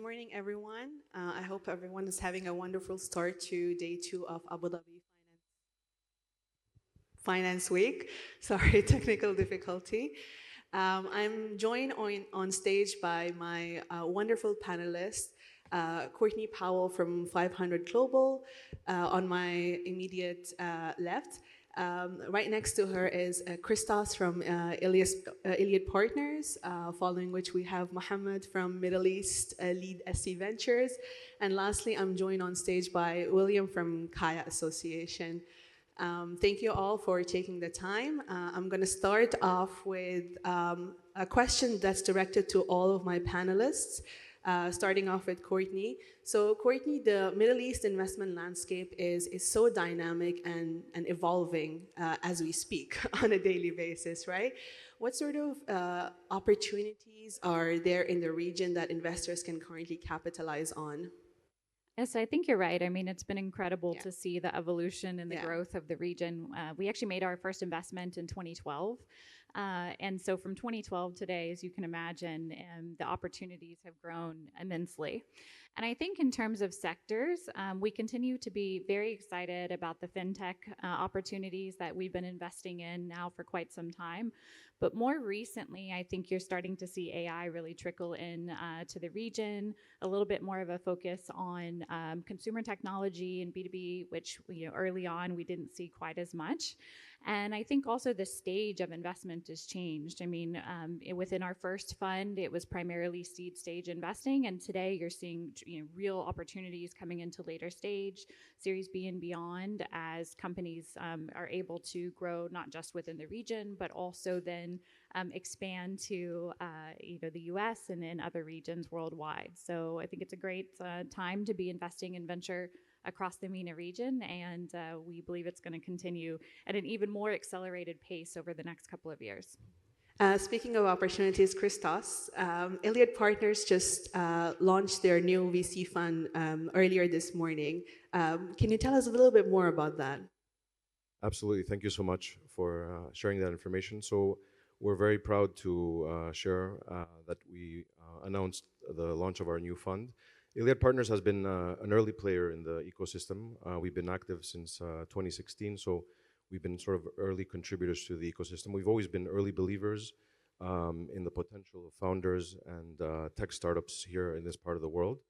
morning, everyone. I hope everyone is having a wonderful start to day two of Abu Dhabi Finance Week. Sorry, technical difficulty. I'm joined on stage by my wonderful panelists, Courtney Powell from 500 Global, on my immediate left. Right next to her is Christos from Iliad Partners, following which we have Mohammed from Middle East Lead SC Ventures. And lastly, I'm joined on stage by William from Kaya Association. Thank you all for taking the time. I'm going to start off with a question that's directed to all of my panelists, starting off with Courtney. So, Courtney, the Middle East investment landscape is so dynamic and evolving as we speak on a daily basis, right? What sort of opportunities are there in the region that investors can currently capitalize on? Yes, I think you're right. I mean, it's been incredible Yeah. to see the evolution and the Yeah. growth of the region. We actually made our first investment in 2012. And so from 2012 today, as you can imagine, the opportunities have grown immensely. And I think in terms of sectors, we continue to be very excited about the fintech opportunities that we've been investing in now for quite some time. But more recently, I think you're starting to see AI really trickle in to the region, a little bit more of a focus on consumer technology and B2B, which early on we didn't see quite as much. And I think also the stage of investment has changed. I mean, within our first fund, it was primarily seed stage investing, and today you're seeing real opportunities coming into later stage, Series B and beyond, as companies are able to grow not just within the region, but also then expand to the U.S. and in other regions worldwide. So I think it's a great time to be investing in venture across the MENA region, and we believe it's going to continue at an even more accelerated pace over the next couple of years. Speaking of opportunities, Christos, Iliad Partners just launched their new VC fund earlier this morning. Can you tell us a little bit more about that? Absolutely. Thank you so much for sharing that information. So we're very proud to share that we announced the launch of our new fund. Iliad Partners has been an early player in the ecosystem. We've been active since 2016, so we've been sort of early contributors to the ecosystem. We've always been early believers in the potential of founders and tech startups here in this part of the world.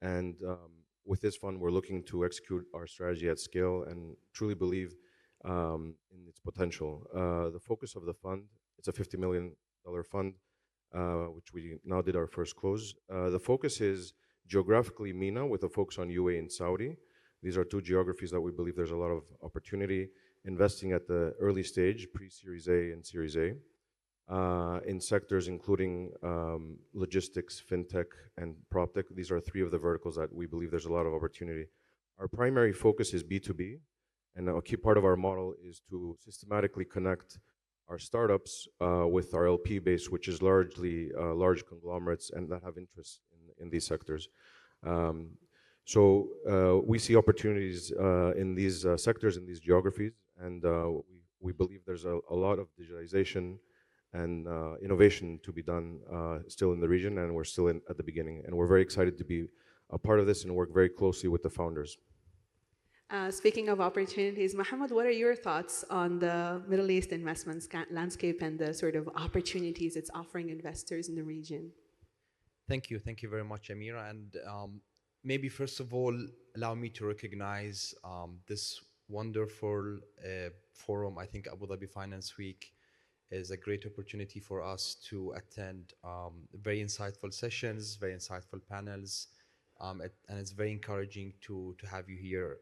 And with this fund, we're looking to execute our strategy at scale and truly believe in its potential. The focus of the fund, it's a $50 million fund, which we now did our first close. The focus is geographically MENA with a focus on UAE and Saudi. These are two geographies that we believe there's a lot of opportunity investing at the early stage, pre-Series A and Series A, in sectors including logistics, fintech, and proptech. These are three of the verticals that we believe there's a lot of opportunity. Our primary focus is B2B, and a key part of our model is to systematically connect our startups with our LP base, which is largely large conglomerates and that have interests in these sectors. So we see opportunities in these sectors, in these geographies, and we believe there's a lot of digitalization and innovation to be done still in the region, and we're still at the beginning. And we're very excited to be a part of this and work very closely with the founders. Speaking of opportunities, Mohammed, what are your thoughts on the Middle East investment landscape and the sort of opportunities it's offering investors in the region? Thank you. Thank you very much, Amira. And maybe first of all, allow me to recognize this wonderful forum. I think Abu Dhabi Finance Week is a great opportunity for us to attend very insightful sessions, very insightful panels. And it's very encouraging to have you here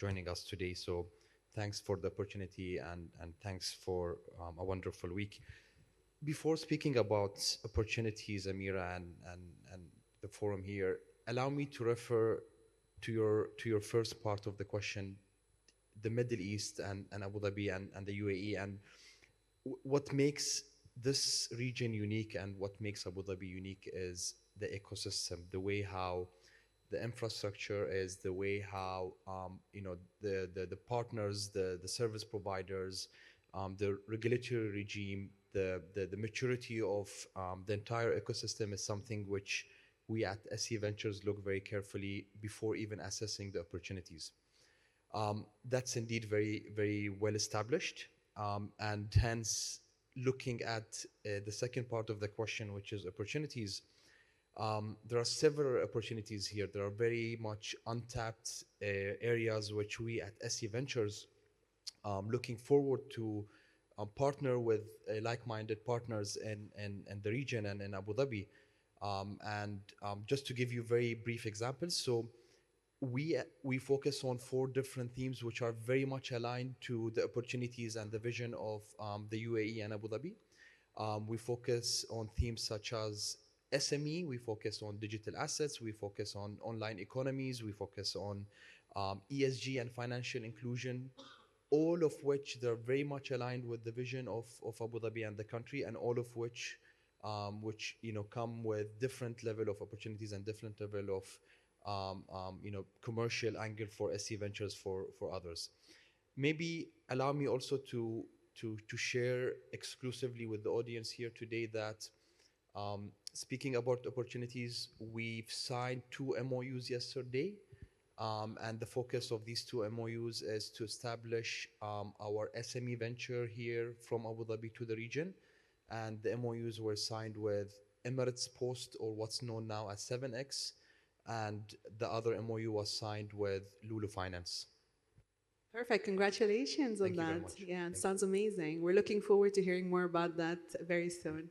joining us today. So thanks for the opportunity and thanks for a wonderful week. Before speaking about opportunities, Amira, and the forum here, allow me to refer to your first part of the question, the Middle East and Abu Dhabi and the UAE, and what makes this region unique and what makes Abu Dhabi unique is the ecosystem, the way how the infrastructure is, the way how the partners, the service providers, the regulatory regime, the maturity of the entire ecosystem is something which we at SE Ventures look very carefully before even assessing the opportunities. That's indeed very, very well established. And hence, looking at the second part of the question, which is opportunities, there are several opportunities here. There are very much untapped areas which we at SE Ventures looking forward to partner with like-minded partners in the region and in Abu Dhabi. Just to give you very brief examples, so we focus on 4 different themes which are very much aligned to the opportunities and the vision of the UAE and Abu Dhabi. We focus on themes such as SME, we focus on digital assets, we focus on online economies, we focus on ESG and financial inclusion, all of which they're very much aligned with the vision of Abu Dhabi and the country, and all of which come with different level of opportunities and different level of commercial angle for SE Ventures for others. Maybe allow me also to share exclusively with the audience here today that speaking about opportunities, we've signed 2 MOUs yesterday. And the focus of these 2 MOUs is to establish our SME venture here from Abu Dhabi to the region. And the MOUs were signed with Emirates Post, or what's known now as 7X, and the other MOU was signed with Lulu Finance. Perfect. Congratulations on Thank you very that. much. Yeah, it Thank sounds amazing. We're looking forward to hearing more about that very soon.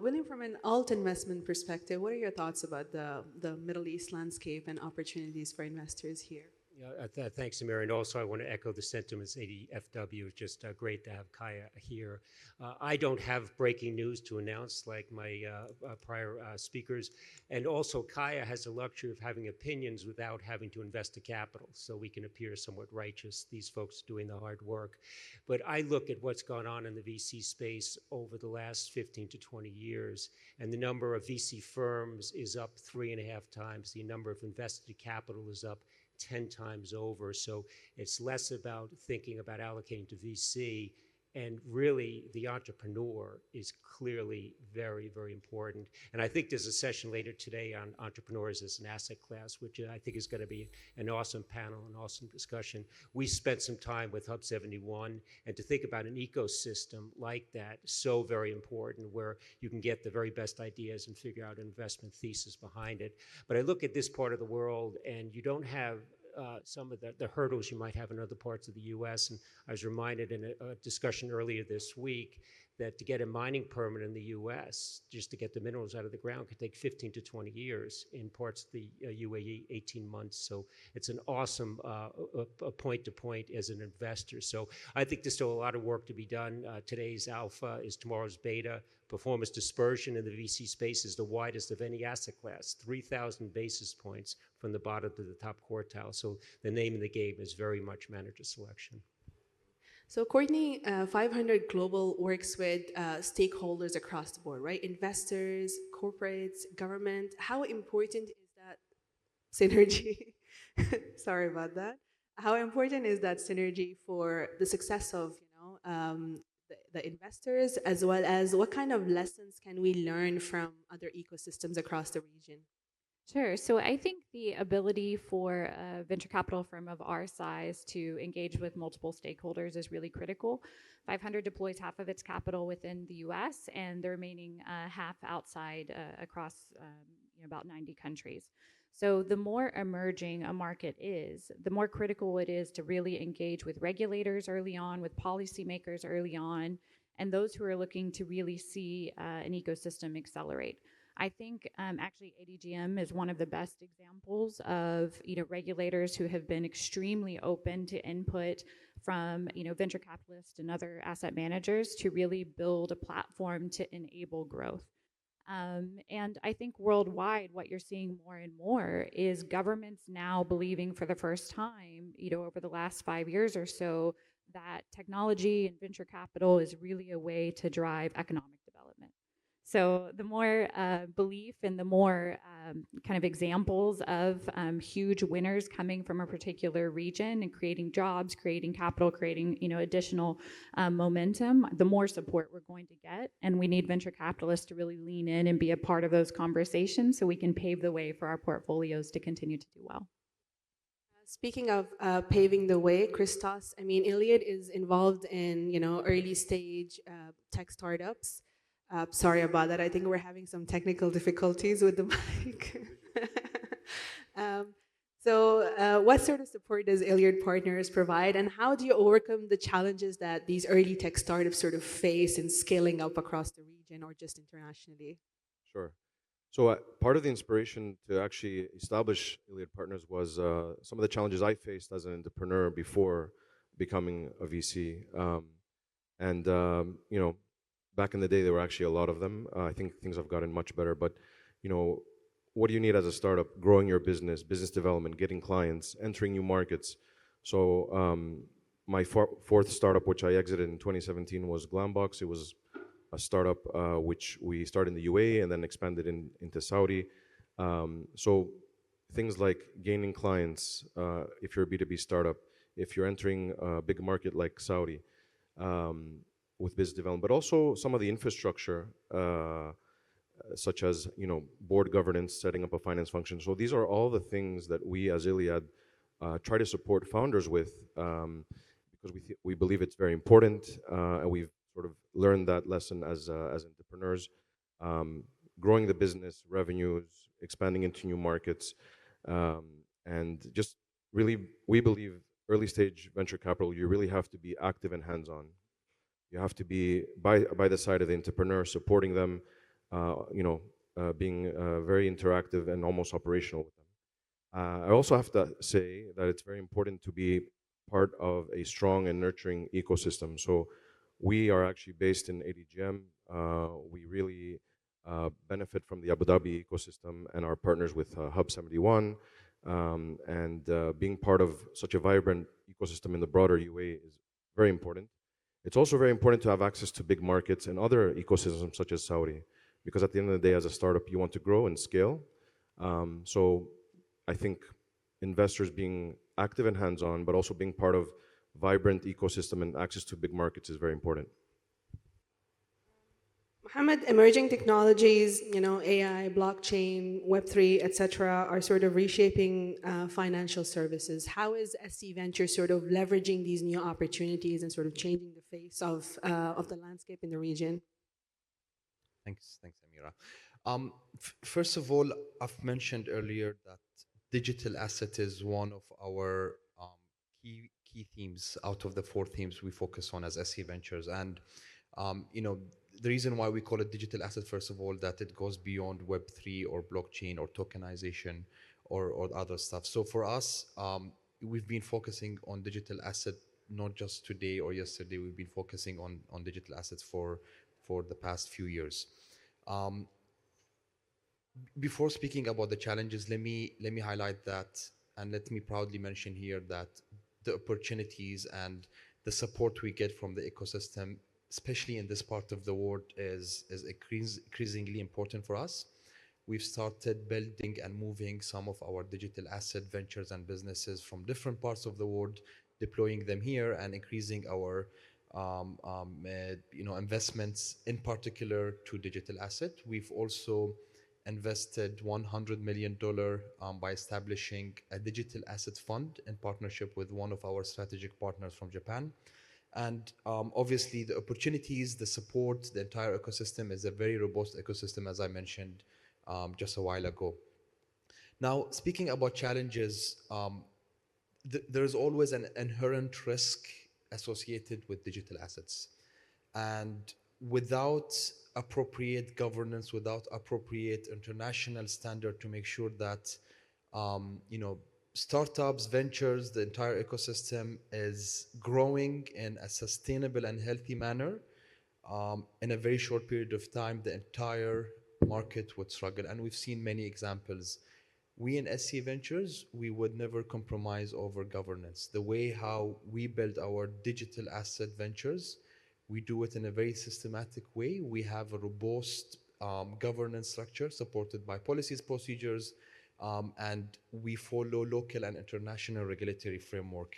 William, from an alt investment perspective, what are your thoughts about the Middle East landscape and opportunities for investors here? Yeah, thanks, Amir. And also, I want to echo the sentiments. ADFW. It's just great to have Kaya here. I don't have breaking news to announce like my prior speakers. And also, Kaya has the luxury of having opinions without having to invest the capital. So we can appear somewhat righteous, these folks doing the hard work. But I look at what's gone on in the VC space over the last 15 to 20 years. And the number of VC firms is up 3.5 times. The number of invested capital is up 10 times over. So it's less about thinking about allocating to VC, and really the entrepreneur is clearly very, very important. And I think there's a session later today on entrepreneurs as an asset class, which I think is going to be an awesome panel, an awesome discussion. We spent some time with Hub 71, and to think about an ecosystem like that, so very important, where you can get the very best ideas and figure out an investment thesis behind it. But I look at this part of the world, and you don't have some of the hurdles you might have in other parts of the U.S. And I was reminded in a discussion earlier this week that to get a mining permit in the U.S., just to get the minerals out of the ground, could take 15 to 20 years. In parts of the UAE, 18 months. So it's an awesome point to point as an investor. So I think there's still a lot of work to be done. Today's alpha is tomorrow's beta. Performance dispersion in the VC space is the widest of any asset class, 3,000 basis points from the bottom to the top quartile. So the name of the game is very much manager selection. So Courtney, 500 Global works with stakeholders across the board, right? Investors, corporates, government. How important is that synergy? Sorry about that. How important is that synergy for the success of the investors, as well as what kind of lessons can we learn from other ecosystems across the region? Sure. So I think the ability for a venture capital firm of our size to engage with multiple stakeholders is really critical. 500 deploys half of its capital within the US and the remaining half outside across about 90 countries. So the more emerging a market is, the more critical it is to really engage with regulators early on, with policymakers early on, and those who are looking to really see an ecosystem accelerate. I think actually ADGM is one of the best examples of regulators who have been extremely open to input from venture capitalists and other asset managers to really build a platform to enable growth. And I think worldwide, what you're seeing more and more is governments now believing for the first time, over the last 5 years or so, that technology and venture capital is really a way to drive economic development. So the more belief and the more kind of examples of huge winners coming from a particular region and creating jobs, creating capital, creating additional momentum, the more support we're going to get. And we need venture capitalists to really lean in and be a part of those conversations so we can pave the way for our portfolios to continue to do well. Speaking of paving the way, Christos, I mean, Iliad is involved in, early stage tech startups. Sorry about that. I think we're having some technical difficulties with the mic. What sort of support does Iliad Partners provide, and how do you overcome the challenges that these early tech startups sort of face in scaling up across the region or just internationally? Sure. So part of the inspiration to actually establish Iliad Partners was some of the challenges I faced as an entrepreneur before becoming a VC. Back in the day, there were actually a lot of them. I think things have gotten much better. But, what do you need as a startup? Growing your business development, getting clients, entering new markets. So my fourth startup, which I exited in 2017, was Glambox. It was a startup which we started in the UAE and then expanded into Saudi. So things like gaining clients, if you're a B2B startup, if you're entering a big market like Saudi with business development, but also some of the infrastructure, such as board governance, setting up a finance function. So these are all the things that we as Iliad try to support founders with, because we believe it's very important, and we've sort of learned that lesson as entrepreneurs, growing the business revenues, expanding into new markets, and just really, we believe early stage venture capital, you really have to be active and hands-on. You have to be by the side of the entrepreneur, supporting them, being very interactive and almost operational with them. I also have to say that it's very important to be part of a strong and nurturing ecosystem. So we are actually based in ADGM. We really benefit from the Abu Dhabi ecosystem and our partners with Hub 71. Being part of such a vibrant ecosystem in the broader UAE is very important. It's also very important to have access to big markets and other ecosystems such as Saudi, because at the end of the day, as a startup, you want to grow and scale. So I think investors being active and hands-on, but also being part of vibrant ecosystem and access to big markets is very important. Mohammed, emerging technologies, AI, blockchain, Web3, etc., are sort of reshaping financial services. How is SC Ventures sort of leveraging these new opportunities and sort of changing the face of the landscape in the region? Thanks, Amira. First of all, I've mentioned earlier that digital asset is one of our key themes out of the 4 themes we focus on as SC Ventures. And the reason why we call it digital asset, first of all, that it goes beyond Web3 or blockchain or tokenization or other stuff. So for us, we've been focusing on digital asset, not just today or yesterday. We've been focusing on digital assets for the past few years. Before speaking about the challenges, let me highlight that, and let me proudly mention here that the opportunities and the support we get from the ecosystem, especially in this part of the world, is increasingly important for us. We've started building and moving some of our digital asset ventures and businesses from different parts of the world, deploying them here and increasing our investments, in particular to digital asset. We've also invested $100 million by establishing a digital asset fund in partnership with one of our strategic partners from Japan. And obviously the opportunities, the support, the entire ecosystem is a very robust ecosystem, as I mentioned just a while ago. Now, speaking about challenges, there's always an inherent risk associated with digital assets. And without appropriate governance, without appropriate international standard to make sure that startups, ventures, the entire ecosystem is growing in a sustainable and healthy manner, in a very short period of time, the entire market would struggle. And we've seen many examples. We in SC Ventures, we would never compromise over governance. The way how we build our digital asset ventures, we do it in a very systematic way. We have a robust governance structure supported by policies, procedures, and we follow local and international regulatory framework.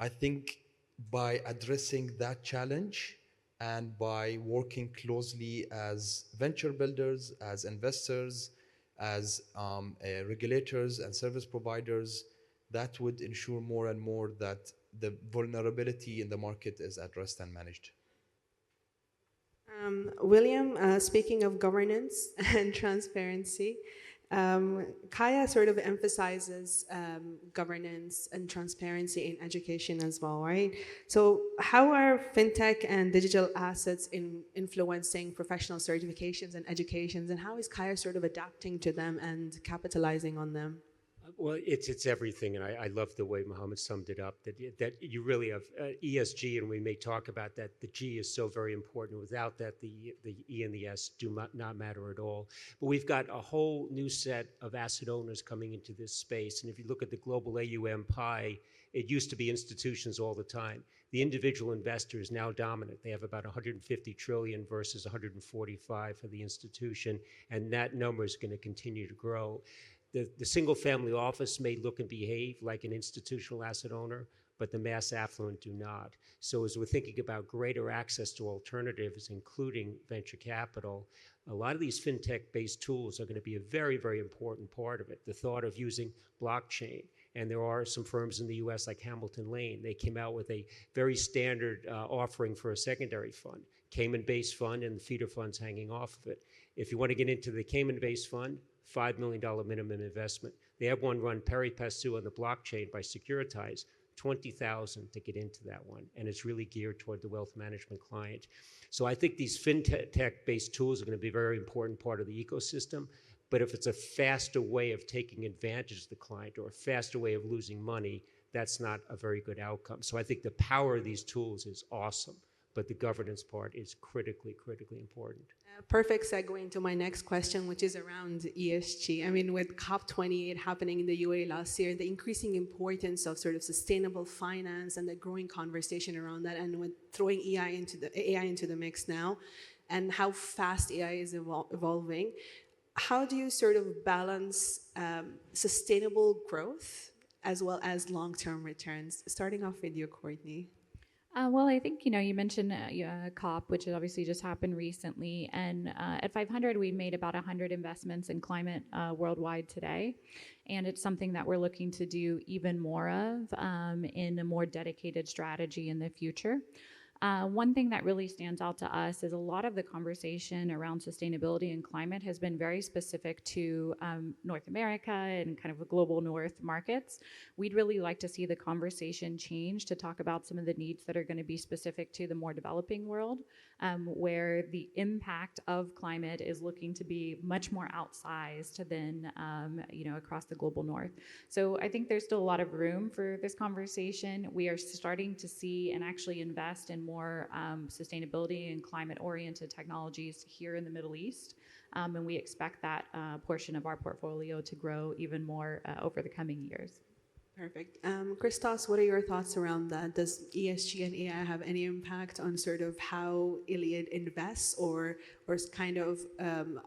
I think by addressing that challenge and by working closely as venture builders, as investors, as regulators and service providers, that would ensure more and more that the vulnerability in the market is addressed and managed. William, speaking of governance and transparency, Kaya sort of emphasizes governance and transparency in education as well, right? So how are fintech and digital assets influencing professional certifications and educations, and how is Kaya sort of adapting to them and capitalizing on them? Well, it's everything, and I love the way Mohammed summed it up, that you really have ESG, and we may talk about that. The G is so very important. Without that, the E and the S do not matter at all. But we've got a whole new set of asset owners coming into this space, and if you look at the global AUM pie, it used to be institutions all the time. The individual investor is now dominant. They have about 150 trillion versus 145 for the institution, and that number is going to continue to grow. The single family office may look and behave like an institutional asset owner, but the mass affluent do not. So as we're thinking about greater access to alternatives, including venture capital, a lot of these fintech-based tools are going to be a very, very important part of it. The thought of using blockchain, and there are some firms in the US like Hamilton Lane, they came out with a very standard offering for a secondary fund, Cayman-based fund, and the feeder funds hanging off of it. If you want to get into the Cayman-based fund, $5 million minimum investment. They have one run pari passu on the blockchain by Securitize, $20,000 to get into that one. And it's really geared toward the wealth management client. So I think these fintech-based tools are going to be a very important part of the ecosystem. But if it's a faster way of taking advantage of the client or a faster way of losing money, that's not a very good outcome. So I think the power of these tools is awesome, but the governance part is critically, critically important. Perfect segue into my next question, which is around ESG. I mean, with COP28 happening in the UAE last year, the increasing importance of sort of sustainable finance and the growing conversation around that, and with throwing AI into the mix now, and how fast AI is evolving, how do you sort of balance sustainable growth as well as long-term returns? Starting off with you, Courtney. Well, I think, you mentioned COP, which obviously just happened recently. And at 500, we made about 100 investments in climate worldwide today. And it's something that we're looking to do even more of in a more dedicated strategy in the future. One thing that really stands out to us is a lot of the conversation around sustainability and climate has been very specific to North America and kind of the global north markets. We'd really like to see the conversation change to talk about some of the needs that are going to be specific to the more developing world, where the impact of climate is looking to be much more outsized than across the global north. So I think there's still a lot of room for this conversation. We are starting to see and actually invest in more sustainability and climate-oriented technologies here in the Middle East, and we expect that portion of our portfolio to grow even more over the coming years. Perfect. Christos, what are your thoughts around that? Does ESG and AI have any impact on sort of how Iliad invests, or kind of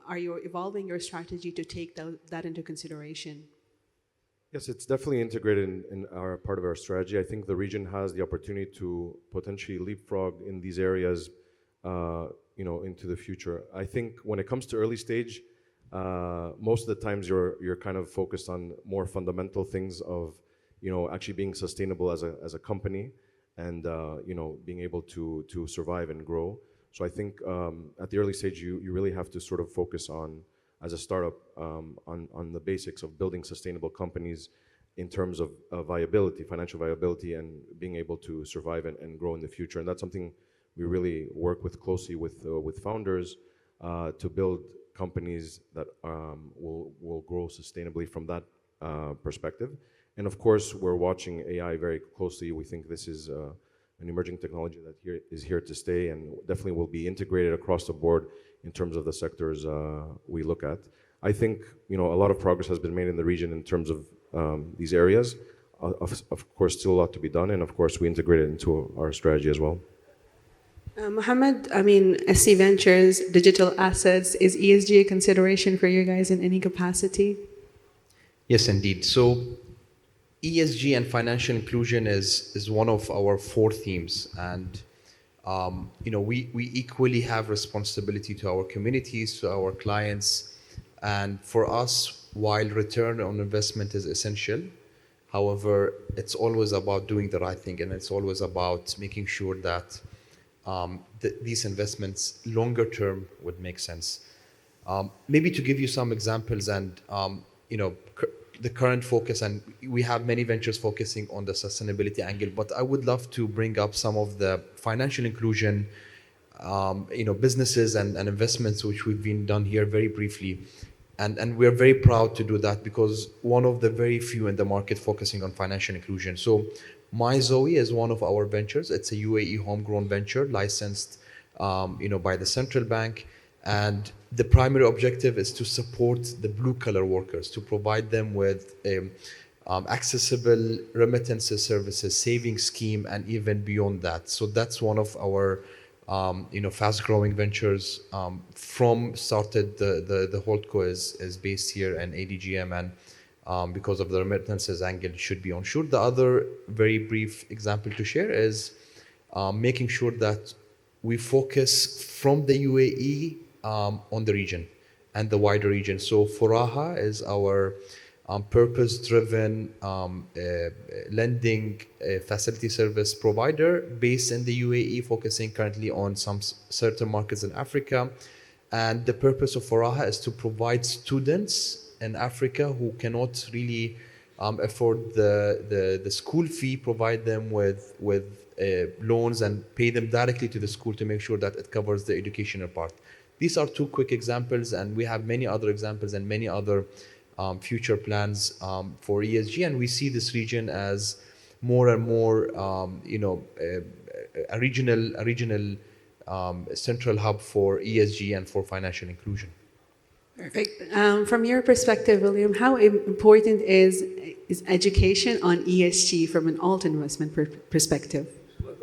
are you evolving your strategy to take that into consideration? Yes, it's definitely integrated in our part of our strategy. I think the region has the opportunity to potentially leapfrog in these areas, into the future. I think when it comes to early stage, most of the times you're kind of focused on more fundamental things of, actually being sustainable as a company, and being able to survive and grow. So I think at the early stage, you really have to sort of focus on, as a startup, on the basics of building sustainable companies in terms of viability, financial viability, and being able to survive and grow in the future. And that's something we really work with closely with founders to build companies that will grow sustainably from that perspective. And of course, we're watching AI very closely. We think this is an emerging technology that is here to stay, and definitely will be integrated across the board in terms of the sectors we look at. I think a lot of progress has been made in the region in terms of these areas. Of course, still a lot to be done, and of course, we integrate it into our strategy as well. Mohammed, I mean, SC Ventures, digital assets, is ESG a consideration for you guys in any capacity? Yes, indeed. So ESG and financial inclusion is one of our four themes, and we equally have responsibility to our communities, to our clients, and for us, while return on investment is essential, however, it's always about doing the right thing, and it's always about making sure that these investments longer term would make sense. Maybe to give you some examples, and the current focus, and we have many ventures focusing on the sustainability angle, but I would love to bring up some of the financial inclusion, businesses and investments which we've been done here very briefly. And we're very proud to do that because one of the very few in the market focusing on financial inclusion. So MyZoe is one of our ventures. It's a UAE homegrown venture licensed by the central bank. And the primary objective is to support the blue collar workers, to provide them with accessible remittances services, saving scheme, and even beyond that. So that's one of our fast-growing ventures. From started, the holdco is based here in ADGM, and because of the remittances angle, it should be onshore. The other very brief example to share is making sure that we focus from the UAE on the region and the wider region. So Furaha is our purpose-driven lending facility service provider based in the UAE, focusing currently on some certain markets in Africa. And the purpose of Furaha is to provide students in Africa who cannot really afford the school fee, provide them with loans and pay them directly to the school to make sure that it covers the educational part. These are two quick examples, and we have many other examples and many other future plans for ESG, and we see this region as more and more, a regional central hub for ESG and for financial inclusion. Perfect. From your perspective, William, how important is education on ESG from an alt investment perspective?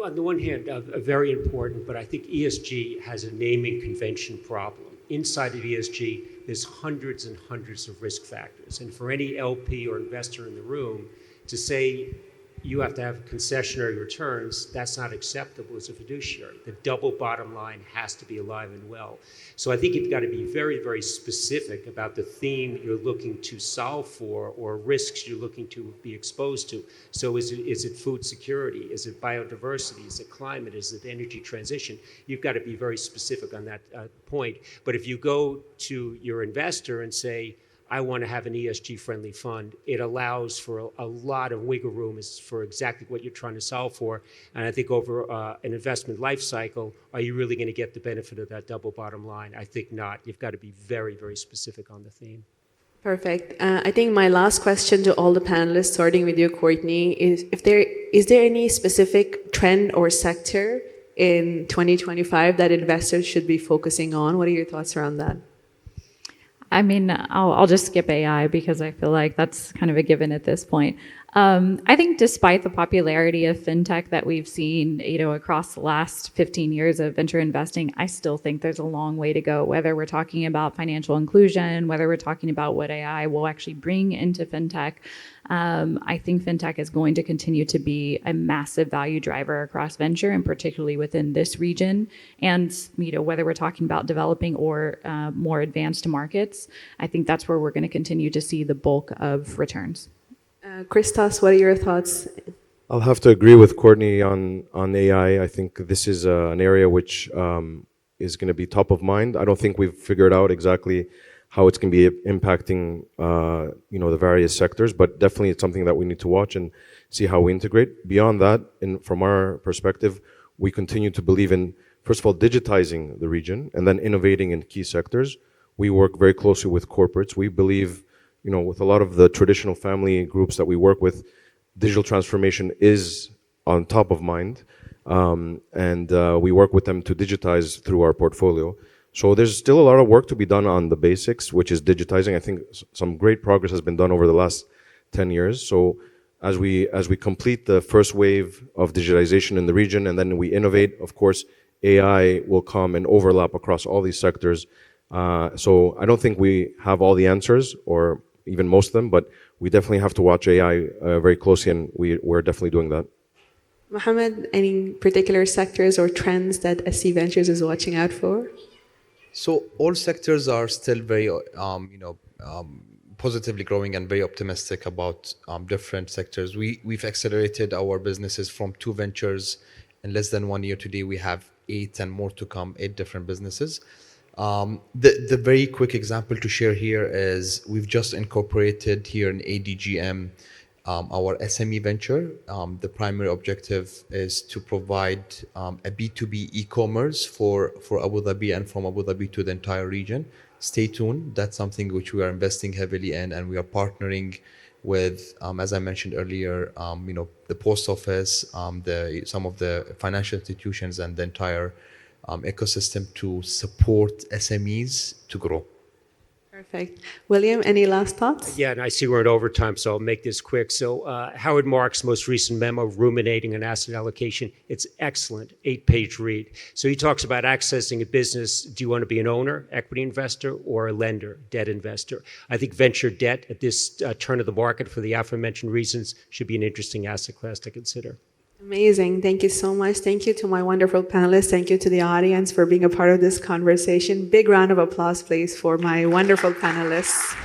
On the one hand, very important, but I think ESG has a naming convention problem. Inside of ESG, there's hundreds and hundreds of risk factors. And for any LP or investor in the room to say you have to have concessionary returns, that's not acceptable as a fiduciary. The double bottom line has to be alive and well. So I think you've got to be very, very specific about the theme you're looking to solve for or risks you're looking to be exposed to. So is it food security? Is it biodiversity? Is it climate? Is it energy transition? You've got to be very specific on that point. But if you go to your investor and say, I want to have an ESG-friendly fund, it allows for a lot of wiggle room for exactly what you're trying to solve for. And I think over an investment life cycle, are you really going to get the benefit of that double bottom line? I think not. You've got to be very, very specific on the theme. Perfect. I think my last question to all the panelists, starting with you, Courtney, is is there any specific trend or sector in 2025 that investors should be focusing on? What are your thoughts around that? I mean, I'll just skip AI because I feel like that's kind of a given at this point. I think despite the popularity of fintech that we've seen, across the last 15 years of venture investing, I still think there's a long way to go, whether we're talking about financial inclusion, whether we're talking about what AI will actually bring into fintech. I think fintech is going to continue to be a massive value driver across venture, and particularly within this region. And whether we're talking about developing or more advanced markets, I think that's where we're going to continue to see the bulk of returns. Christos, what are your thoughts? I'll have to agree with Courtney on AI. I think this is an area which is going to be top of mind. I don't think we've figured out exactly how it's going to be impacting the various sectors, but definitely it's something that we need to watch and see how we integrate. Beyond that, from our perspective, we continue to believe in, first of all, digitizing the region and then innovating in key sectors. We work very closely with corporates. We believe, with a lot of the traditional family groups that we work with, digital transformation is on top of mind. And we work with them to digitize through our portfolio. So there's still a lot of work to be done on the basics, which is digitizing. I think some great progress has been done over the last 10 years. So as we complete the first wave of digitization in the region, and then we innovate, of course, AI will come and overlap across all these sectors. So I don't think we have all the answers, or even most of them, but we definitely have to watch AI very closely, and we're definitely doing that. Mohammed, any particular sectors or trends that SC Ventures is watching out for? So all sectors are still very, positively growing and very optimistic about different sectors. We've accelerated our businesses from 2 ventures in less than 1 year. Today we have 8 and more to come, 8 different businesses. The very quick example to share here is we've just incorporated here in ADGM our SME venture. The primary objective is to provide a B2B e-commerce for Abu Dhabi and from Abu Dhabi to the entire region. Stay tuned. That's something which we are investing heavily in, and we are partnering with, as I mentioned earlier, the post office, some of the financial institutions, and the entire ecosystem to support SMEs to grow. Perfect. William, any last thoughts? Yeah, and I see we're in overtime, so I'll make this quick. So Howard Marks' most recent memo, Ruminating on Asset Allocation, it's excellent, 8-page read. So he talks about accessing a business. Do you want to be an owner, equity investor, or a lender, debt investor? I think venture debt at this turn of the market, for the aforementioned reasons, should be an interesting asset class to consider. Amazing. Thank you so much. Thank you to my wonderful panelists. Thank you to the audience for being a part of this conversation. Big round of applause, please, for my wonderful panelists.